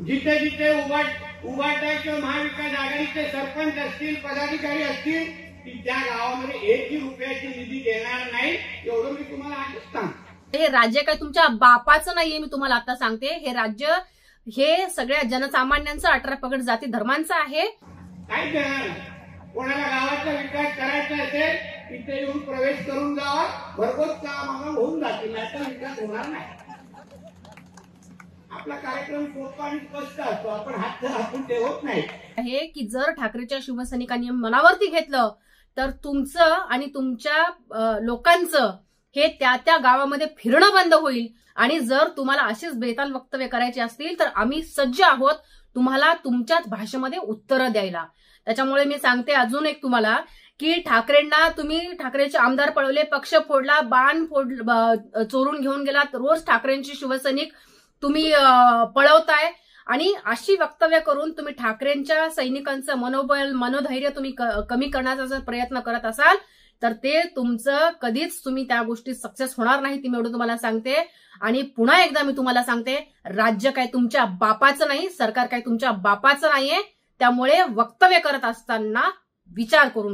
जिथे जिथे उभाटा किंवा महाविकास आघाडीचे सरपंच असतील, पदाधिकारी असतील, की त्या गावामध्ये 1 रुपयाची निधी देणार नाही, एवढं मी तुम्हाला आधीच सांगतो. हे राज्य काय तुमच्या बापाचं नाहीये, मी तुम्हाला आता सांगते. हे राज्य हे सगळ्या जनसामान्यांचं, 18 पगड जाती धर्मांचं आहे. काय देणार? कोणाला गावाचा विकास करायचा असेल तिथे येऊन प्रवेश करून जावा, भरघोस काम होऊन जातील, नाहीतर विकास होणार नाही. आपला कार्यक्रम सोपा आणि स्पष्ट असतो, आपण हात आपण ठेवत नाही. हे की जर ठाकरेच्या शिवसैनिकांनी मनावरती घेतलं तर तुमचं आणि तुमच्या लोकांचं हे त्या गावामध्ये फिरणं बंद होईल. आणि जर तुम्हाला अशीच बेताल वक्तव्य करायची असतील तर आम्ही सज्ज आहोत तुम्हाला तुमच्याच भाषेमध्ये उत्तरं द्यायला. त्याच्यामुळे मी सांगते अजून एक तुम्हाला की ठाकरेंना तुम्ही ठाकरेचे आमदार पळवले, पक्ष फोडला, बाण चोरून घेऊन गेलात, रोज ठाकरेंची शिवसैनिक तुम्ही पळवताय. आणि अशी वक्तव्य करून तुम्ही ठाकरेंच्या सैनिकांचं मनोबल, मनोधैर्य तुम्ही कमी करण्याचा जर प्रयत्न करत असाल तर ते तुमचं कधीच तुम्ही त्या गोष्टीत सक्सेस होणार नाही. ती मी एवढं तुम्हाला सांगते. आणि पुन्हा एकदा मी तुम्हाला सांगते, राज्य काय तुमच्या बापाचं नाही, सरकार काय तुमच्या बापाचं नाहीये. त्यामुळे वक्तव्य करत असताना विचार करून